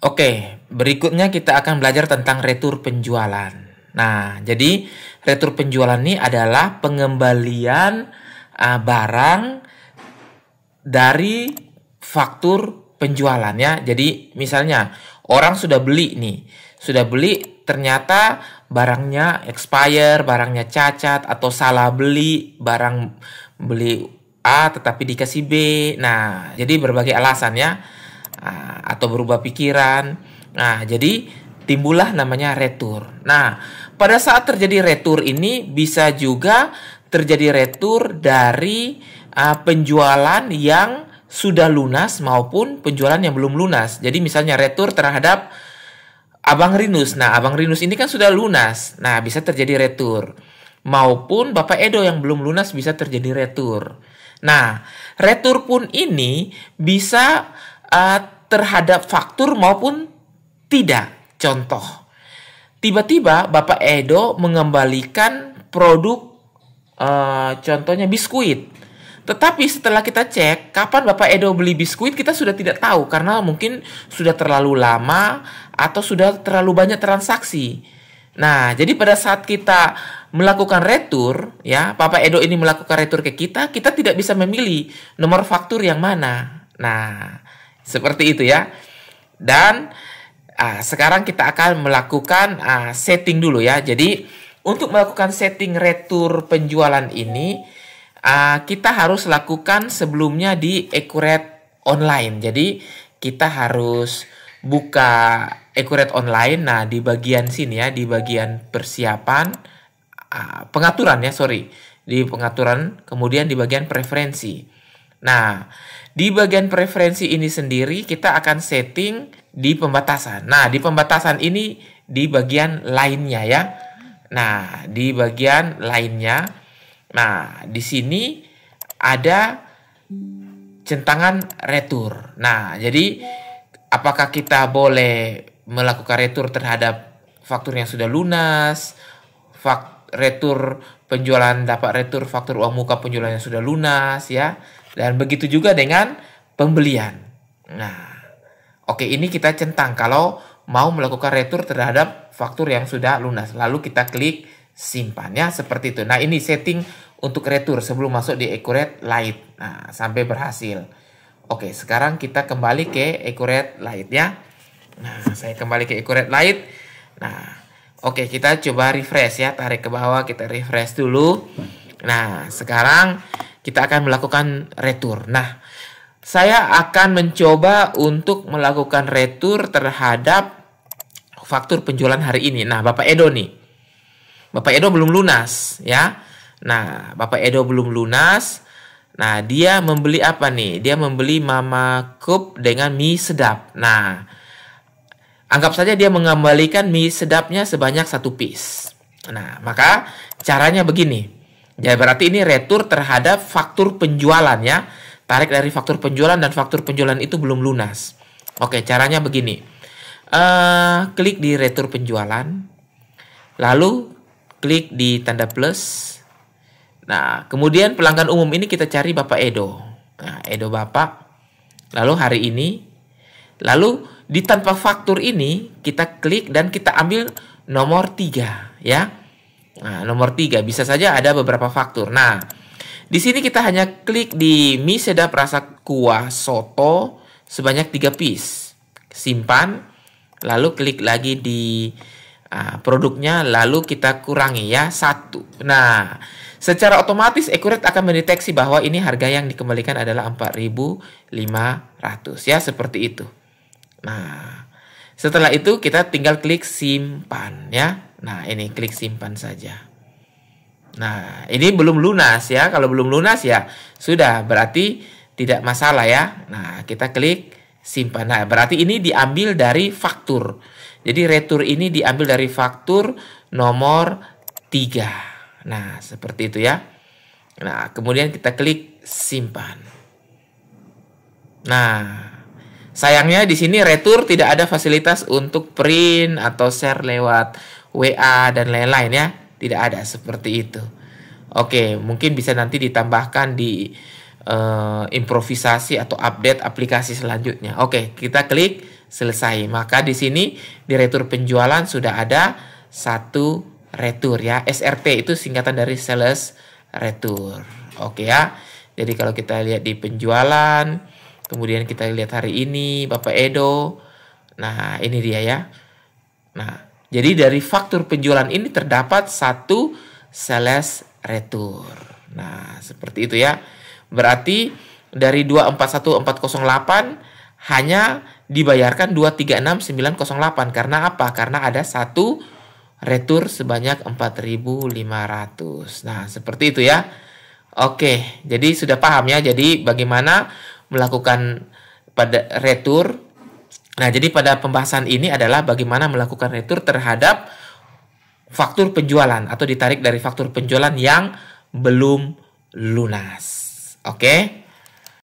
Oke, berikutnya kita akan belajar tentang retur penjualan. Nah, jadi retur penjualan ini adalah pengembalian barang dari faktur penjualan ya. Jadi misalnya orang sudah beli nih, ternyata barangnya expire, barangnya cacat atau salah beli, beli A tetapi dikasih B. Nah, jadi berbagai alasan ya. Atau berubah pikiran. Nah, jadi timbullah namanya retur. Nah, pada saat terjadi retur ini bisa juga terjadi retur dari penjualan yang sudah lunas maupun penjualan yang belum lunas. Jadi misalnya retur terhadap Abang Rinus. Nah, Abang Rinus ini kan sudah lunas. Nah, bisa terjadi retur. Maupun Bapak Edo yang belum lunas bisa terjadi retur. Nah, retur pun ini bisa terhadap faktur maupun tidak. Contoh, tiba-tiba Bapak Edo mengembalikan produk contohnya biskuit. Tetapi setelah kita cek kapan Bapak Edo beli biskuit, kita sudah tidak tahu karena mungkin sudah terlalu lama atau sudah terlalu banyak transaksi. Nah, jadi pada saat kita melakukan retur, ya, Bapak Edo ini melakukan retur ke kita tidak bisa memilih nomor faktur yang mana. Nah, seperti itu ya. Dan sekarang kita akan melakukan setting dulu ya. Jadi untuk melakukan setting retur penjualan ini kita harus lakukan sebelumnya di Accurate Online. Jadi kita harus buka Accurate Online. Nah, di bagian sini ya, di bagian persiapan pengaturan ya, di pengaturan, kemudian di bagian preferensi. Nah, di bagian preferensi ini sendiri kita akan setting di pembatasan. Nah, di pembatasan ini di bagian lainnya ya. Nah, di bagian lainnya. Nah, di sini ada centangan retur. Nah, jadi apakah kita boleh melakukan retur terhadap faktur yang sudah lunas, retur penjualan, dapat retur faktur uang muka penjualan yang sudah lunas ya. Dan begitu juga dengan pembelian. Nah, oke, ini kita centang kalau mau melakukan retur terhadap faktur yang sudah lunas. Lalu kita klik simpan ya, seperti itu. Nah, ini setting untuk retur sebelum masuk di Accurate Lite. Nah, sampai berhasil. Oke, sekarang kita kembali ke Accurate Lite ya. Nah, saya kembali ke Accurate Lite. Nah, oke, kita coba refresh ya. Tarik ke bawah, kita refresh dulu. Nah, sekarang kita akan melakukan retur. Nah, saya akan mencoba untuk melakukan retur terhadap faktur penjualan hari ini. Nah, Bapak Edo nih. Bapak Edo belum lunas ya. Nah, Bapak Edo belum lunas. Nah, dia membeli apa nih? Dia membeli Mama Cup dengan mie sedap. Nah, anggap saja dia mengembalikan mie sedapnya sebanyak 1 piece. Nah, maka caranya begini. Ya, berarti ini retur terhadap faktur penjualan ya. Tarik dari faktur penjualan dan faktur penjualan itu belum lunas. Oke, caranya begini. Klik di retur penjualan. Lalu klik di tanda plus. Nah, kemudian pelanggan umum ini kita cari Bapak Edo. Nah, Edo Bapak. Lalu hari ini. Lalu di tanpa faktur ini kita klik dan kita ambil nomor 3 ya. Nah, nomor 3 bisa saja ada beberapa faktur. Nah, di sini kita hanya klik di mie sedap rasa kuah soto sebanyak 3 piece. Simpan, lalu klik lagi di produknya, lalu kita kurangi ya 1. Nah, secara otomatis Accurate akan mendeteksi bahwa ini harga yang dikembalikan adalah 4.500 ya, seperti itu. Nah, setelah itu kita tinggal klik simpan ya. Nah, ini klik simpan saja. Nah, ini belum lunas ya. Kalau belum lunas ya sudah, berarti tidak masalah ya. Nah, kita klik simpan. Nah, berarti ini diambil dari faktur. Jadi retur ini diambil dari faktur nomor 3. Nah, seperti itu ya. Nah, kemudian kita klik simpan. Nah, sayangnya di sini retur tidak ada fasilitas untuk print atau share lewat WA dan lain-lain ya. Tidak ada seperti itu. Oke, mungkin bisa nanti ditambahkan di improvisasi atau update aplikasi selanjutnya. Oke, kita klik selesai. Maka di sini di retur penjualan sudah ada satu retur ya. SRT itu singkatan dari sales retur. Oke ya. Jadi kalau kita lihat di penjualan, kemudian kita lihat hari ini Bapak Edo. Nah, ini dia ya. Nah, jadi dari faktur penjualan ini terdapat satu sales retur. Nah, seperti itu ya. Berarti dari 241408 hanya dibayarkan 236908. Karena apa? Karena ada satu retur sebanyak 4.500. Nah, seperti itu ya. Oke, jadi sudah paham ya. Jadi bagaimana melakukan pada retur. Nah, jadi pada pembahasan ini adalah bagaimana melakukan retur terhadap faktur penjualan atau ditarik dari faktur penjualan yang belum lunas. Oke?